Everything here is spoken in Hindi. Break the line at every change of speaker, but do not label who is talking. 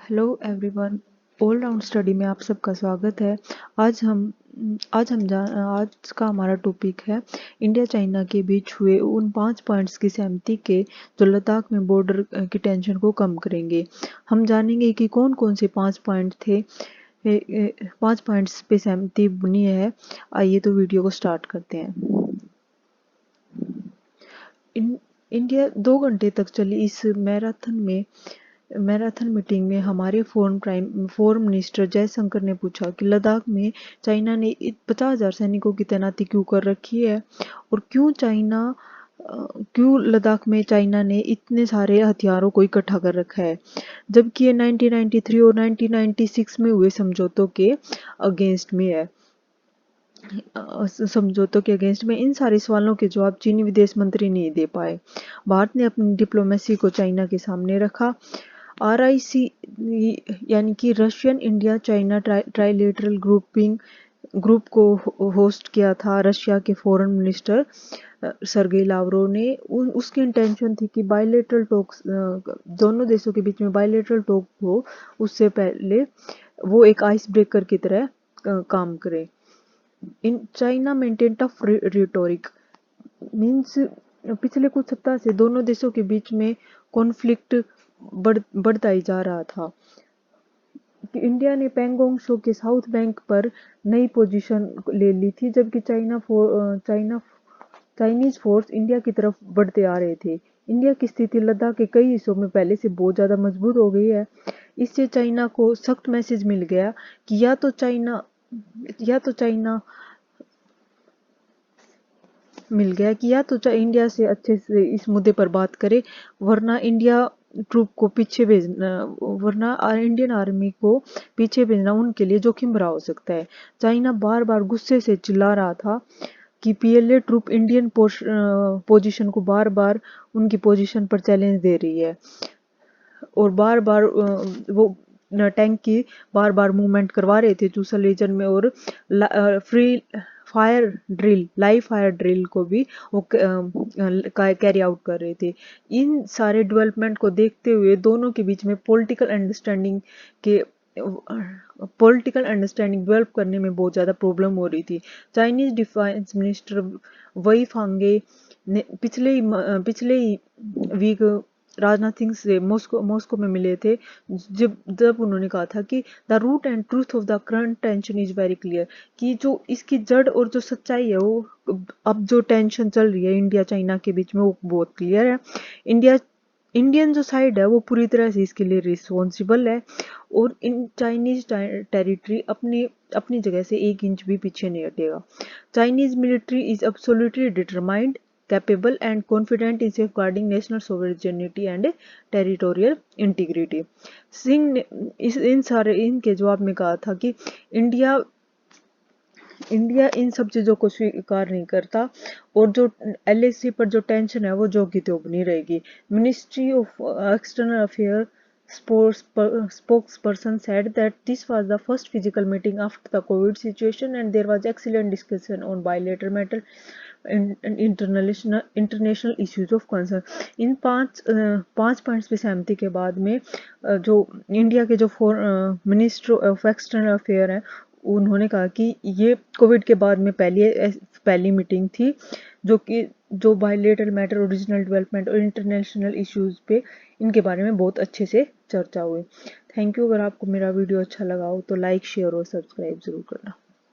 Hello everyone, all round study में आप सबका स्वागत है। आज हम आज का हमारा टॉपिक है इंडिया चाइना के बीच हुए उन 5 पॉइंट्स की सहमति के जो लद्दाख में बॉर्डर की टेंशन को कम करेंगे। हम जानेंगे कि कौन कौन से 5 पॉइंट थे। 5 पॉइंट्स पे सहमति बनी है। आइए तो वीडियो को स्टार्ट करते हैं। इंडिया 2 घंटे तक चली इस मैराथन मीटिंग में हमारे फॉरेन मिनिस्टर जयशंकर ने पूछा कि लद्दाख में चाइना ने 50,000 सैनिकों की तैनाती क्यों कर रखी है और क्यों लद्दाख में चाइना ने इतने सारे हथियारों को इकट्ठा कर रखा है, जबकि ये 1993 और 1996 में हुए समझौतों के अगेंस्ट में है। समझौतों के अगेंस्ट में इन सारे सवालों के जवाब चीनी विदेश मंत्री नहीं दे पाए। भारत ने अपनी डिप्लोमेसी को चाइना के सामने रखा। RIC यानी कि Russian India China trilateral group को होस्ट किया था रशिया के फॉरेन मिनिस्टर सरगेई लावरोव ने। उसकी इंटेंशन थी कि बायलेटरल टॉक्स दोनों देशों के बीच में बायलेटरल टॉक हो, उससे पहले वो एक आइस ब्रेकर की तरह काम करे। In China maintain tough rhetoric means पिछले कुछ सप्ताह से दोनों देशों के बीच में कॉन्फ्लिक्ट बढ़ता ही जा रहा था कि इंडिया ने पैंगोंग त्सो के साउथ बैंक पर नई पोजीशन ले ली थी, जबकि चाइनीज फोर्स इंडिया की तरफ बढ़ते आ रहे थे। इंडिया की स्थिति लद्दाख के कई हिस्सों में पहले से बहुत ज़्यादा मजबूत हो गई है। इससे चाइना को सख्त मैसेज मिल गया कि या तो चाइना इंडिया से अच्छे से इस मुद्दे पर बात करे, वरना इंडियन आर्मी को पीछे भेजना उनके लिए जोखिम भरा हो सकता है। चाइना बार बार गुस्से से चिल्ला रहा था कि PLA ट्रूप इंडियन पोजीशन को बार बार उनकी पोजीशन पर चैलेंज दे रही है और बार बार वो टैंक की बार बार मूवमेंट करवा रहे थे चूसल रीजन में, और लाइव फायर ड्रिल को भी वो कैरी आउट कर रहे थे। इन सारे डेवलपमेंट को देखते हुए दोनों के बीच में पॉलिटिकल अंडरस्टैंडिंग डेवलप करने में बहुत ज़्यादा प्रॉब्लम हो रही थी। चाइनीज डिफेंस मिनिस्टर वई फांगे ने पिछले ही वीक राजनाथ सिंह से मॉस्को में मिले थे, जब उन्होंने कहा था कि the root and truth of the current tension is very clear, कि जो इसकी जड़ और जो सच्चाई है वो अब जो टेंशन चल रही है इंडिया चाइना के बीच में वो बहुत क्लियर है। इंडियन जो साइड है वो पूरी तरह से इसके लिए रिस्पॉन्सिबल है और इन चाइनीज टेरिटरी अपनी जगह से 1 इंच भी पीछे नहीं हटेगा। Chinese military is absolutely determined, capable and confident in safeguarding national sovereignty and territorial integrity. Singh ने इनके जवाब में कहा था कि इंडिया इन सब चीज़ों को स्वीकार नहीं करता और जो LAC पर जो टेंशन है वो जो की तो बनी रहेगी। Ministry of external affair spokesperson said that this was the first physical meeting after the COVID situation and there was excellent discussion on bilateral matter and international issues of concern। इन पांच पॉइंट्स पे सहमति के बाद में जो इंडिया के जो मिनिस्टर ऑफ एक्सटर्नल अफेयर हैं उन्होंने कहा कि ये कोविड के बाद में पहली मीटिंग थी जो बायलेटरल मैटर, ओरिजिनल डेवलपमेंट और इंटरनेशनल इश्यूज पे इनके बारे में बहुत अच्छे से चर्चा हुई। Thank you. अगर आपको मेरा वीडियो अच्छा लगा हो तो लाइक, शेयर और सब्सक्राइब जरूर करना।